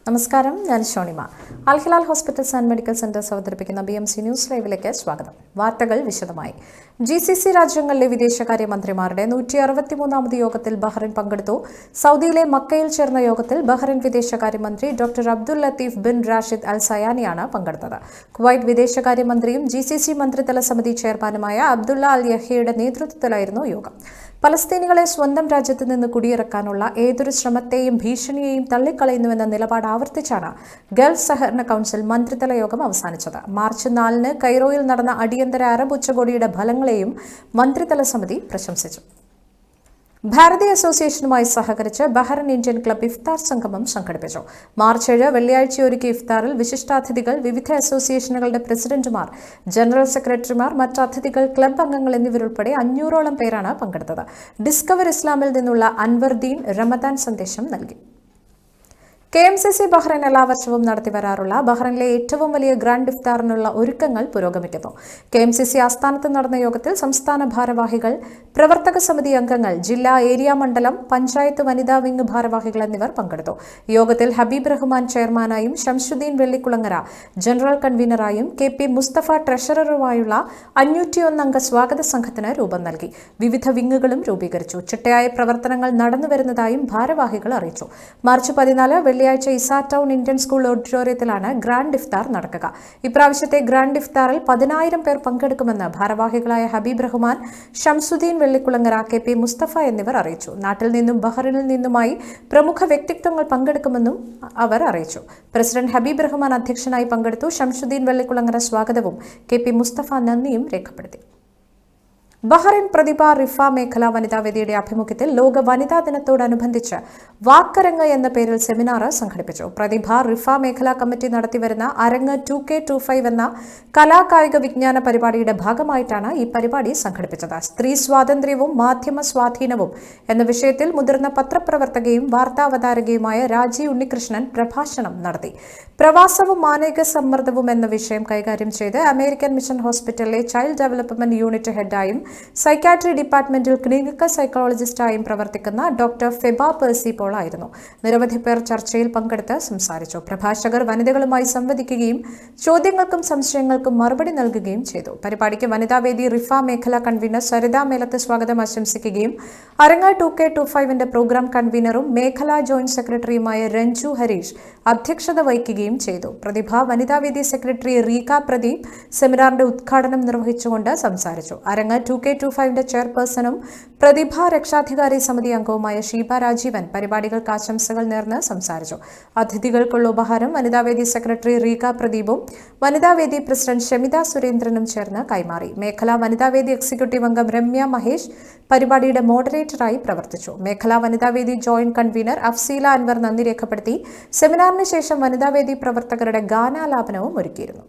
നമസ്കാരം, ഞാൻ Shonima. Al Hilal hospitals and medical centres അവതരിപ്പിക്കുന്ന BMC ന്യൂസ് ലൈവിലേക്ക് സ്വാഗതം. വാർത്തകൾ വിശദമായി. GCC രാജ്യങ്ങളിലെ വിദേശകാര്യമന്ത്രിമാരുടെ 163ാമത് യോഗത്തിൽ ബഹ്റൈൻ പങ്കെടുത്തു. സൗദിയിലെ മക്കയിൽ ചേർന്ന യോഗത്തിൽ ബഹ്റൈൻ വിദേശകാര്യമന്ത്രി doctor Abdul Latif bin Rashid Al സയാനിയാണ് പങ്കെടുത്തത്. കുവൈറ്റ് വിദേശകാര്യമന്ത്രിയും GCC മന്ത്രിതല സമിതി ചെയർമാനുമായ അബ്ദുള്ള അൽ യഹ്യയുടെ നേതൃത്വത്തിലായിരുന്നു യോഗം. പലസ്തീനികളെ സ്വന്തം രാജ്യത്ത് നിന്ന് കുടിയിറക്കാനുള്ള ഏതൊരു ശ്രമത്തെയും ഭീഷണിയെയും തള്ളിക്കളയുന്നുവെന്ന നിലപാട് ആവർത്തിച്ചാണ് ഗൾഫ് സഹകരണ കൗൺസിൽ മന്ത്രിതല യോഗം അവസാനിച്ചത്. മാർച്ച് 4 കൈറോയിൽ നടന്ന അടിയന്തര അറബ് ഉച്ചകോടിയുടെ ഫലങ്ങളെയും മന്ത്രിതല സമിതി പ്രശംസിച്ചു. ഭാരതീയ അസോസിയേഷനുമായി സഹകരിച്ച് ബഹ്റൈൻ ഇന്ത്യൻ ക്ലബ്ബ് ഇഫ്താർ സംഗമം സംഘടിപ്പിച്ചു. മാർച്ച് 7 വെള്ളിയാഴ്ച ഒരുക്കിയ ഇഫ്താറിൽ വിശിഷ്ടാതിഥികൾ, വിവിധ അസോസിയേഷനുകളുടെ പ്രസിഡന്റുമാർ, ജനറൽ സെക്രട്ടറിമാർ, മറ്റ് അതിഥികൾ, ക്ലബ്ബ് അംഗങ്ങൾ എന്നിവരുൾപ്പെടെ 500ഓളം പേരാണ് പങ്കെടുത്തത്. ഡിസ്കവർ ഇസ്ലാമിൽ നിന്നുള്ള അൻവർദീൻ റമദാൻ സന്ദേശം നൽകി. KMCC ബഹ്റൈൻ എല്ലാ വർഷവും നടത്തിവരാറുള്ള ബഹ്റൈനിലെ ഏറ്റവും വലിയ ഗ്രാൻഡ് ഇഫ്താറിനുള്ള ഒരുക്കങ്ങൾ പുരോഗമിക്കുന്നു. KMCC ആസ്ഥാനത്ത് നടന്ന യോഗത്തിൽ സംസ്ഥാന ഭാരവാഹികൾ, പ്രവർത്തക സമിതി അംഗങ്ങൾ, ജില്ലാ, ഏരിയ, മണ്ഡലം, പഞ്ചായത്ത്, വനിതാ വിംഗ് ഭാരവാഹികൾ എന്നിവർ പങ്കെടുത്തു. യോഗത്തിൽ ഹബീബ് റഹ്മാൻ ചെയർമാനായും ഷംസുദ്ദീൻ വെള്ളിക്കുളങ്ങര ജനറൽ കൺവീനറായും KP മുസ്തഫ ട്രഷററുമായുള്ള 501 അംഗ സ്വാഗത സംഘത്തിന് രൂപം നൽകി. വിവിധ വിംഗുകളും രൂപീകരിച്ചു. ചിട്ടയായ പ്രവർത്തനങ്ങൾ നടന്നുവരുന്നതായും ഭാരവാഹികൾ അറിയിച്ചു. മാർച്ച് 14 വെള്ളിയാഴ്ച ഇസാ ടൗൺ ഇന്ത്യൻ സ്കൂൾ ഓഡിറ്റോറിയത്തിലാണ് ഗ്രാൻഡ് ഇഫ്താർ നടക്കുക. ഇപ്രാവശ്യത്തെ ഗ്രാൻഡ് ഇഫ്താറിൽ 10,000 പേർ പങ്കെടുക്കുമെന്ന് ഭാരവാഹികളായ ഹബീബ് റഹ്മാൻ, ഷംസുദ്ദീൻ വെള്ളിക്കുളങ്ങര, KP മുസ്തഫ എന്നിവർ അറിയിച്ചു. നാട്ടിൽ നിന്നും ബഹ്റൈനിൽ നിന്നുമായി പ്രമുഖ വ്യക്തിത്വങ്ങൾ പങ്കെടുക്കുമെന്നും അവർ അറിയിച്ചു. പ്രസിഡന്റ് ഹബീബ് റഹ്മാൻ അധ്യക്ഷനായി പങ്കെടുത്തു. ഷംസുദ്ദീൻ വെള്ളിക്കുളങ്ങര സ്വാഗതവും KP മുസ്തഫ നന്ദിയും രേഖപ്പെടുത്തി. ബഹ്റൈൻ പ്രതിഭ റിഫ മേഖലാ വനിതാവേദിയുടെ ആഭിമുഖ്യത്തിൽ ലോക വനിതാ ദിനത്തോടനുബന്ധിച്ച് വാക്കരങ്ങ് എന്ന പേരിൽ സെമിനാർ സംഘടിപ്പിച്ചു. പ്രതിഭ റിഫ മേഖലാ കമ്മിറ്റി നടത്തിവരുന്ന അരങ്ങ് 2K25 എന്ന കലാകായിക വിജ്ഞാന പരിപാടിയുടെ ഭാഗമായിട്ടാണ് ഈ പരിപാടി സംഘടിപ്പിച്ചത്. സ്ത്രീ സ്വാതന്ത്ര്യവും മാധ്യമ സ്വാധീനവും എന്ന വിഷയത്തിൽ മുതിർന്ന പത്രപ്രവർത്തകയും വാർത്താവതാരകയുമായ രാജി ഉണ്ണികൃഷ്ണൻ പ്രഭാഷണം നടത്തി. പ്രവാസവും മാനസിക സമ്മർദ്ദവും എന്ന വിഷയം കൈകാര്യം ചെയ്ത് അമേരിക്കൻ മിഷൻ ഹോസ്പിറ്റലിലെ ചൈൽഡ് ഡെവലപ്മെന്റ് യൂണിറ്റ് ഹെഡായും സൈക്കാട്രി ഡിപ്പാർട്ട്മെന്റിൽ ക്ലിനിക്കൽ സൈക്കോളജിസ്റ്റായും പ്രവർത്തിക്കുന്ന ഡോക്ടർ ഫെബ പേഴ്സി പോൾ ആയിരുന്നു. നിരവധി പേർ ചർച്ചയിൽ പങ്കെടുത്ത് സംസാരിച്ചു. പ്രഭാഷകർ വനിതകളുമായി സംവദിക്കുകയും ചോദ്യങ്ങൾക്കും സംശയങ്ങൾക്കും മറുപടി നൽകുകയും ചെയ്തു. പരിപാടിക്ക് വനിതാവേദി റിഫ മേഖലാ കൺവീനർ സരിത മേലത്ത് സ്വാഗതം ആശംസിക്കുകയും അരങ്ങ 2K25 പ്രോഗ്രാം കൺവീനറും മേഖലാ ജോയിന്റ് സെക്രട്ടറിയുമായ രഞ്ജു ഹരീഷ് അധ്യക്ഷത വഹിക്കുകയും ചെയ്തു. പ്രതിഭ വനിതാവേദി സെക്രട്ടറി റീക പ്രദീപ് സെമിനാറിന്റെ ഉദ്ഘാടനം നിർവഹിച്ചുകൊണ്ട് സംസാരിച്ചു. അരങ്ങ് 2K25 ചെയർപേഴ്സണും പ്രതിഭ രക്ഷാധികാരി സമിതി അംഗവുമായ ഷീബ രാജീവൻ പരിപാടികൾക്ക് ആശംസകൾ നേർന്ന് സംസാരിച്ചു. അതിഥികൾക്കുള്ള ഉപഹാരം വനിതാവേദി സെക്രട്ടറി റീക പ്രദീപും വനിതാവേദി പ്രസിഡന്റ് ഷമിത സുരേന്ദ്രനും ചേർന്ന് കൈമാറി. മേഖലാ വനിതാവേദി എക്സിക്യൂട്ടീവ് അംഗം രമ്യ മഹേഷ് പരിപാടിയുടെ മോഡറേറ്ററായി പ്രവർത്തിച്ചു. മേഖലാ വനിതാവേദി ജോയിന്റ് കൺവീനർ അഫ്സീല അൻവർ നന്ദി രേഖപ്പെടുത്തി. സെമിനാറിന് ശേഷം വനിതാവേദി പ്രവർത്തകരുടെ ഗാനാലാപനവും ഒരുക്കിയിരുന്നു.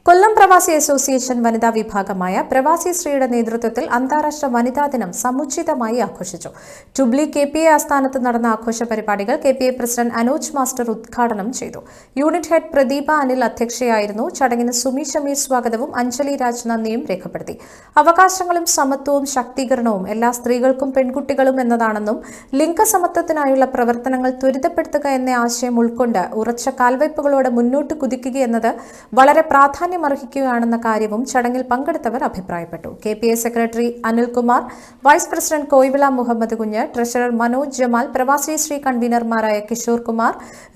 കൊല്ലം പ്രവാസി അസോസിയേഷൻ വനിതാ വിഭാഗമായ പ്രവാസി ശ്രീയുടെ നേതൃത്വത്തിൽ അന്താരാഷ്ട്ര വനിതാ ദിനം സമുചിതമായി ആഘോഷിച്ചു. ടുബ്ലി KPA ആസ്ഥാനത്ത് നടന്ന ആഘോഷ പരിപാടികൾ KPA പ്രസിഡന്റ് അനോജ് മാസ്റ്റർ ഉദ്ഘാടനം ചെയ്തു. യൂണിറ്റ് ഹെഡ് പ്രദീപ അനിൽ അധ്യക്ഷയായിരുന്നു. ചടങ്ങിന് സുമി ഷമീർ സ്വാഗതവും അഞ്ജലി രാജ് നന്ദിയും രേഖപ്പെടുത്തി. അവകാശങ്ങളും സമത്വവും ശാക്തീകരണവും എല്ലാ സ്ത്രീകൾക്കും പെൺകുട്ടികളും എന്നതാണെന്നും ലിംഗസമത്വത്തിനായുള്ള പ്രവർത്തനങ്ങൾ ത്വരിതപ്പെടുത്തുക എന്ന ആശയം ഉൾക്കൊണ്ട് ഉറച്ച കാൽവയ്പുകളോടെ മുന്നോട്ട് കുതിക്കുകയെന്നത് വളരെ പ്രാധാന്യമർഹിക്കുകയാണെന്ന കാര്യവും ചടങ്ങിൽ പങ്കെടുത്തവർ അഭിപ്രായപ്പെട്ടു. KPA secretary Anilkumar, vice president Koyivila Muhammad Kunju, treasurer Manoj Jamal, Pravasi Sree കൺവീനർമാരായ കിഷോർ കുമാർ,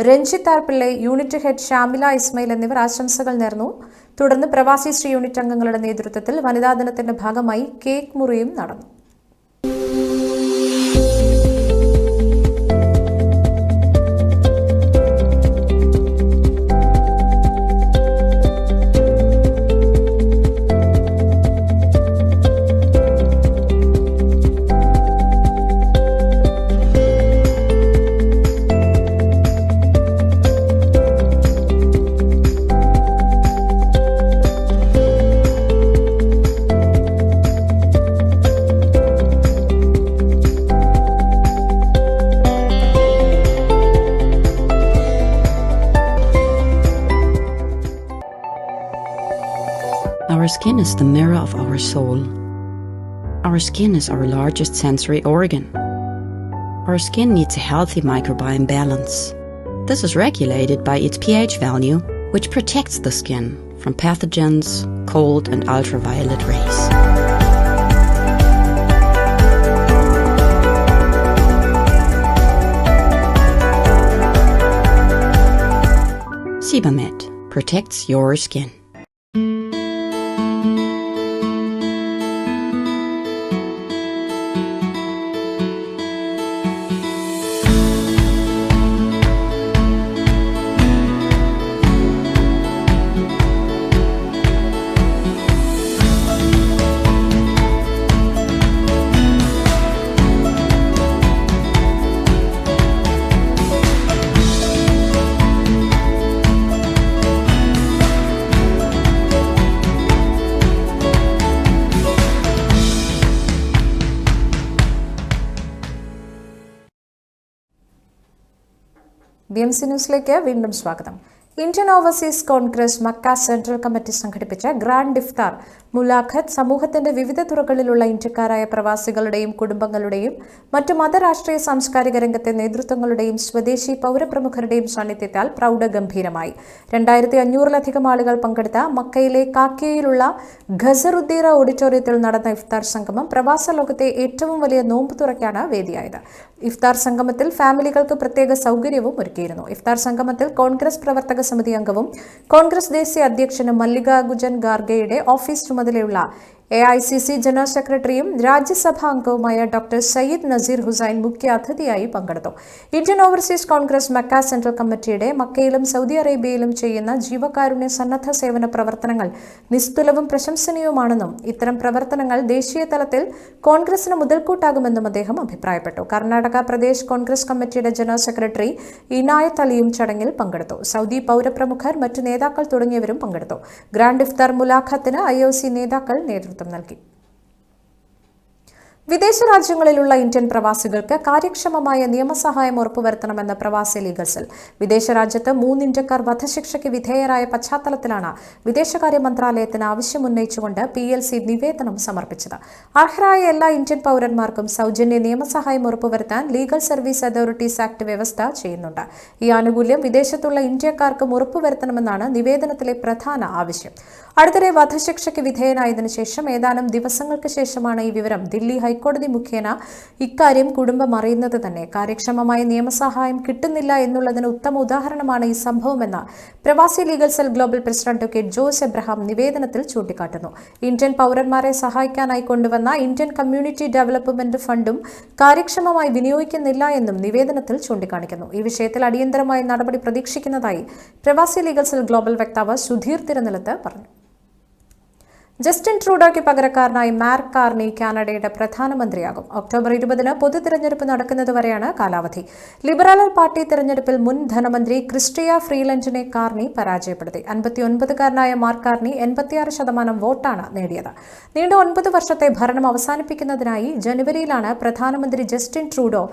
രഞ്ജിത്ത് ആർപിള്ളെ, യൂണിറ്റ് ഹെഡ് ഷാമില ഇസ്മയിൽ എന്നിവർ ആശംസകൾ നേർന്നു. തുടർന്ന് പ്രവാസി ശ്രീ യൂണിറ്റ് അംഗങ്ങളുടെ നേതൃത്വത്തിൽ വനിതാ ദിനത്തിന്റെ ഭാഗമായി കേക്ക് മുറിയും നടന്നു. Our skin is the mirror of our soul. Our skin is our largest sensory organ. Our skin needs a healthy microbiome balance. This is regulated by its pH value, which protects the skin from pathogens, cold and ultraviolet rays. Sebamed protects your skin. BMC ന്യൂസിലേക്ക് വീണ്ടും സ്വാഗതം. Indian overseas Congress Mecca central committee സംഘടിപ്പിച്ച grand ഇഫ്താർ മുലാഖത്ത് സമൂഹത്തിന്റെ വിവിധ തുറകളിലുള്ള ഇന്ത്യക്കാരായ പ്രവാസികളുടെയും കുടുംബങ്ങളുടെയും മറ്റു മതരാഷ്ട്രീയ സാംസ്കാരിക രംഗത്തെ നേതൃത്വങ്ങളുടെയും സ്വദേശി പൗരപ്രമുഖരുടെയും സാന്നിധ്യത്താൽ പ്രൗഢഗംഭീരമായി. 2500-ലധികം ആളുകൾ പങ്കെടുത്ത മക്കയിലെ കാക്കിയയിലുള്ള ഖസറുദ്ദീറ ഓഡിറ്റോറിയത്തിൽ നടന്ന ഇഫ്താർ സംഗമം പ്രവാസ ലോകത്തെ ഏറ്റവും വലിയ നോമ്പ് തുറയ്ക്കാണ് വേദിയായത്. ഇഫ്താർ സംഗമത്തിൽ ഫാമിലികൾക്ക് പ്രത്യേക സൗകര്യവും ഒരുക്കിയിരുന്നു. ഇഫ്താർ സംഗമത്തിൽ കോൺഗ്രസ് പ്രവർത്തക സമിതി അംഗവും കോൺഗ്രസ് ദേശീയ അധ്യക്ഷനും മല്ലികാർജുൻ ഖാർഗെയുടെ ഓഫീസ് ചുമതലയുള്ള AICC ജനറൽ സെക്രട്ടറിയും രാജ്യസഭാ അംഗവുമായ ഡോക്ടർ സയ്യിദ് നസീർ ഹുസൈൻ മുഖ്യ അതിഥിയായി പങ്കെടുത്തു. Indian overseas Congress Mecca central കമ്മിറ്റിയുടെ മക്കയിലും സൗദി അറേബ്യയിലും ചെയ്യുന്ന ജീവകാരുണ്യ സന്നദ്ധ സേവന പ്രവർത്തനങ്ങൾ നിസ്തുലവും പ്രശംസനീയവുമാണെന്നും ഇത്തരം പ്രവർത്തനങ്ങൾ ദേശീയ തലത്തിൽ കോൺഗ്രസിന് മുതൽക്കൂട്ടാകുമെന്നും അദ്ദേഹം അഭിപ്രായപ്പെട്ടു. കർണാടക പ്രദേശ് കോൺഗ്രസ് കമ്മിറ്റിയുടെ ജനറൽ സെക്രട്ടറി ഇനായത്ത് അലിയും ചടങ്ങിൽ പങ്കെടുത്തു. സൗദി പൗരപ്രമുഖർ, മറ്റു നേതാക്കൾ തുടങ്ങിയവരും പങ്കെടുത്തു. ഗ്രാൻഡ് ഇഫ്താർ മുലാഖത്തിന് IOC നേതാക്കൾ നേതൃത്വം നൽകി. വിദേശ രാജ്യങ്ങളിലുള്ള ഇന്ത്യൻ പ്രവാസികൾക്ക് കാര്യക്ഷമമായ നിയമസഹായം ഉറപ്പുവരുത്തണമെന്ന് പ്രവാസി ലീഗൽ സെൽ. വിദേശ രാജ്യത്ത് 3 ഇന്ത്യക്കാർ വധശിക്ഷയ്ക്ക് വിധേയരായ പശ്ചാത്തലത്തിലാണ് വിദേശകാര്യ മന്ത്രാലയത്തിന് ആവശ്യമുന്നയിച്ചുകൊണ്ട് PLC നിവേദനം സമർപ്പിച്ചത്. അർഹരായ എല്ലാ ഇന്ത്യൻ പൗരന്മാർക്കും സൗജന്യ നിയമസഹായം ഉറപ്പുവരുത്താൻ ലീഗൽ സർവീസ് അതോറിറ്റീസ് ആക്ട് വ്യവസ്ഥ ചെയ്യുന്നുണ്ട്. ഈ ആനുകൂല്യം വിദേശത്തുള്ള ഇന്ത്യക്കാർക്കും ഉറപ്പുവരുത്തണമെന്നാണ് നിവേദനത്തിലെ പ്രധാന ആവശ്യം. അടുത്തിടെ വധശിക്ഷയ്ക്ക് വിധേയനായതിനു ശേഷം ഏതാനും ദിവസങ്ങൾക്ക് ശേഷമാണ് ഈ വിവരം ദില്ലി ഹൈക്കോടതി മുഖേന ഇക്കാര്യം കുടുംബം അറിയുന്നത് തന്നെ. കാര്യക്ഷമമായ നിയമസഹായം കിട്ടുന്നില്ല എന്നുള്ളതിന് ഉത്തമ ഉദാഹരണമാണ് ഈ സംഭവമെന്ന് പ്രവാസി legal cell global president advocate Jose Abraham നിവേദനത്തിൽ ചൂണ്ടിക്കാട്ടുന്നു. ഇന്ത്യൻ പൗരന്മാരെ സഹായിക്കാനായി കൊണ്ടുവന്ന ഇന്ത്യൻ കമ്മ്യൂണിറ്റി ഡെവലപ്മെന്റ് ഫണ്ടും കാര്യക്ഷമമായി വിനിയോഗിക്കുന്നില്ല എന്നും നിവേദനത്തിൽ ചൂണ്ടിക്കാണിക്കുന്നു. ഈ വിഷയത്തിൽ അടിയന്തരമായ നടപടി പ്രതീക്ഷിക്കുന്നതായി പ്രവാസി ലീഗൽ സെൽ ഗ്ലോബൽ വക്താവ് സുധീർ തിരുനിലത്ത് പറഞ്ഞു. ജസ്റ്റിൻ ട്രൂഡോയ്ക്ക് പകരക്കാരനായി മാർക്ക് കാർണി കാനഡയുടെ പ്രധാനമന്ത്രിയാകും. ഒക്ടോബർ 20-ന് പൊതു തിരഞ്ഞെടുപ്പ് നടക്കുന്നതുവരെയാണ് കാലാവധി. ലിബറൽ പാർട്ടി തിരഞ്ഞെടുപ്പിൽ മുൻ ധനമന്ത്രി ക്രിസ്റ്റിയ ഫ്രീലൻഡിനെ കാർണി പരാജയപ്പെടുത്തി. 59-കാരനായ മാർക്ക് കാർണി 86% വോട്ടാണ് നേടിയത്. നീണ്ട 9 വർഷത്തെ ഭരണം അവസാനിപ്പിക്കുന്നതിനായി ജനുവരിയിലാണ് പ്രധാനമന്ത്രി ജസ്റ്റിൻ ട്രൂഡോ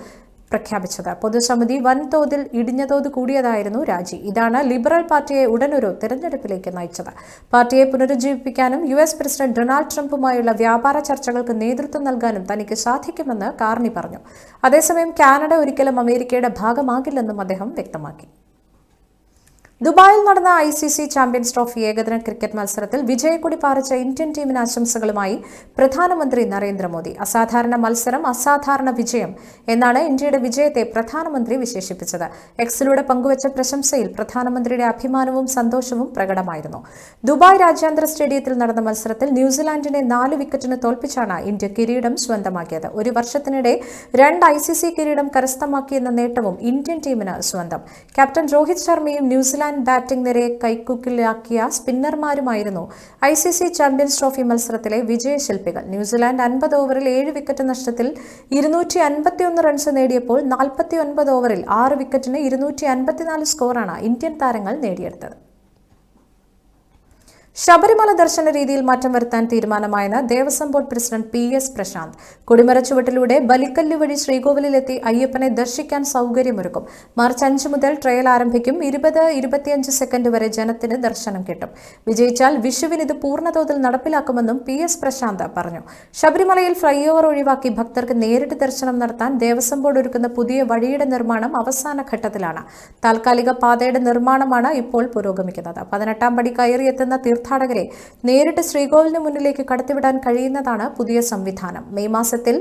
പ്രഖ്യാപിച്ചത്. പൊതുസമിതി വൻതോതിൽ ഇടിഞ്ഞതോട് കൂടിയതായിരുന്നു രാജി. ഇതാണ് ലിബറൽ പാർട്ടിയെ ഉടനൊരു തിരഞ്ഞെടുപ്പിലേക്ക് നയിച്ചത്. പാർട്ടിയെ പുനരുജ്ജീവിപ്പിക്കാനും US പ്രസിഡന്റ് ഡൊണാൾഡ് ട്രംപുമായുള്ള വ്യാപാര ചർച്ചകൾക്ക് നേതൃത്വം നൽകാനും തനിക്ക് സാധിക്കുമെന്ന് കാർണി പറഞ്ഞു. അതേസമയം കാനഡ ഒരിക്കലും അമേരിക്കയുടെ ഭാഗമാകില്ലെന്നും അദ്ദേഹം വ്യക്തമാക്കി. ദുബായിൽ നടന്ന ICC ചാമ്പ്യൻസ് ട്രോഫി ഏകദിന ക്രിക്കറ്റ് മത്സരത്തിൽ വിജയക്കൊടി പാറിച്ച ഇന്ത്യൻ ടീമിന് ആശംസകളുമായി പ്രധാനമന്ത്രി നരേന്ദ്രമോദി. അസാധാരണ മത്സരം, അസാധാരണ വിജയം എന്നാണ് ഇന്ത്യയുടെ വിജയത്തെ പ്രധാനമന്ത്രി വിശേഷിപ്പിച്ചത്. എക്സിലൂടെ പങ്കുവച്ച പ്രശംസയിൽ പ്രധാനമന്ത്രിയുടെ അഭിമാനവും സന്തോഷവും പ്രകടമായിരുന്നു. ദുബായ് രാജ്യാന്തര സ്റ്റേഡിയത്തിൽ നടന്ന മത്സരത്തിൽ ന്യൂസിലാൻഡിനെ 4 വിക്കറ്റിന് തോൽപ്പിച്ചാണ് ഇന്ത്യ കിരീടം സ്വന്തമാക്കിയത്. ഒരു വർഷത്തിനിടെ 2 ICC കിരീടം കരസ്ഥമാക്കിയെന്ന നേട്ടവും ഇന്ത്യൻ ടീമിന് സ്വന്തം. ക്യാപ്റ്റൻ രോഹിത് ശർമ്മയും ന്യൂസിലാൻഡ് ബാറ്റിംഗ് നിരയെ കൈക്കുക്കിലാക്കിയ സ്പിന്നർമാരുമായിരുന്നു ICC ചാമ്പ്യൻസ് ട്രോഫി മത്സരത്തിലെ വിജയശില്പികൾ. ന്യൂസിലാൻഡ് 50 ഓവറിൽ 7 വിക്കറ്റ് നഷ്ടത്തിൽ 251 റൺസ് നേടിയപ്പോൾ 49 ഓവറിൽ 6 വിക്കറ്റിന് 254 സ്കോറാണ് ഇന്ത്യൻ താരങ്ങൾ നേടിയെടുത്തത്. ശബരിമല ദർശന രീതിയിൽ മാറ്റം വരുത്താൻ തീരുമാനമായെന്ന് Devaswom board president PS Prasanth. കൊടിമര ചുവട്ടിലൂടെ ബലിക്കല്ല് വഴി ശ്രീകോവിലെത്തി അയ്യപ്പനെ ദർശിക്കാൻ സൗകര്യമൊരുക്കും. മാർച്ച് 5 മുതൽ ട്രയൽ ആരംഭിക്കും. 20-25 സെക്കൻഡ് വരെ ജനത്തിന് ദർശനം കിട്ടും. വിജയിച്ചാൽ വിഷുവിന് ഇത് പൂർണ്ണതോതിൽ നടപ്പിലാക്കുമെന്നും PS പ്രശാന്ത് പറഞ്ഞു. ശബരിമലയിൽ ഫ്ലൈ ഓവർ ഒഴിവാക്കി ഭക്തർക്ക് നേരിട്ട് ദർശനം നടത്താൻ ദേവസ്വം ബോർഡ് ഒരുക്കുന്ന പുതിയ വഴിയുടെ നിർമ്മാണം അവസാന ഘട്ടത്തിലാണ്. താൽക്കാലിക പാതയുടെ നിർമ്മാണമാണ് ഇപ്പോൾ പുരോഗമിക്കുന്നത്. 18ാം പടി കയറിയെത്തുന്ന തീർത്ഥാടകരെ നേരിട്ട് ശ്രീകോവിലിന് മുന്നിലേക്ക് കടത്തിവിടാൻ കഴിയുന്നതാണ് പുതിയ സംവിധാനം. മെയ് മാസത്തിൽ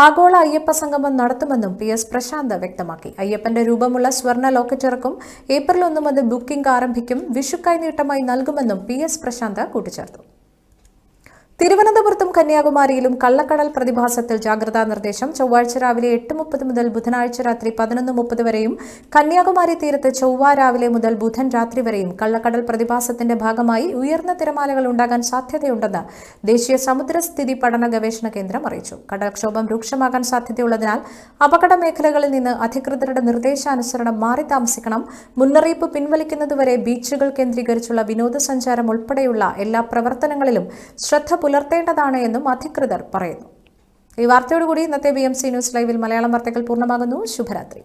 ആഗോള അയ്യപ്പ സംഗമം നടത്തുമെന്നും PS പ്രശാന്ത് വ്യക്തമാക്കി. അയ്യപ്പന്റെ രൂപമുള്ള സ്വർണ്ണ ലോക്കറ്റ് ഇറക്കും. ഏപ്രിൽ 1 മുതൽ ബുക്കിംഗ് ആരംഭിക്കും. വിഷു കൈനീട്ടമായി നൽകുമെന്നും PS പ്രശാന്ത് കൂട്ടിച്ചേർത്തു. തിരുവനന്തപുരത്തും കന്യാകുമാരിയിലും കള്ളക്കടൽ പ്രതിഭാസത്തിൽ ജാഗ്രതാ നിർദ്ദേശം. ചൊവ്വാഴ്ച രാവിലെ 8:30 മുതൽ ബുധനാഴ്ച രാത്രി 11:30 വരെയും കന്യാകുമാരി തീരത്ത് ചൊവ്വ രാവിലെ മുതൽ ബുധൻ രാത്രി വരെയും കള്ളക്കടൽ പ്രതിഭാസത്തിന്റെ ഭാഗമായി ഉയർന്ന തിരമാലകൾ ഉണ്ടാകാൻ സാധ്യതയുണ്ടെന്ന് ദേശീയ സമുദ്രസ്ഥിതി പഠന ഗവേഷണ കേന്ദ്രം അറിയിച്ചു. കടൽക്ഷോഭം രൂക്ഷമാകാൻ സാധ്യതയുള്ളതിനാൽ അപകട മേഖലകളിൽ നിന്ന് അധികൃതരുടെ നിർദ്ദേശാനുസരണം മാറി താമസിക്കണം. മുന്നറിയിപ്പ് പിൻവലിക്കുന്നതുവരെ ബീച്ചുകൾ കേന്ദ്രീകരിച്ചുള്ള വിനോദസഞ്ചാരം ഉൾപ്പെടെയുള്ള എല്ലാ പ്രവർത്തനങ്ങളിലും ശ്രദ്ധ പുലർത്തേണ്ടതാണ് എന്നും അധികൃതർ പറയുന്നു. ഈ വാർത്തയോടുകൂടി ഇന്നത്തെ BMC ന്യൂസ് ലൈവിൽ മലയാളം വാർത്തകൾ പൂർണ്ണമാകുന്നു. ശുഭരാത്രി.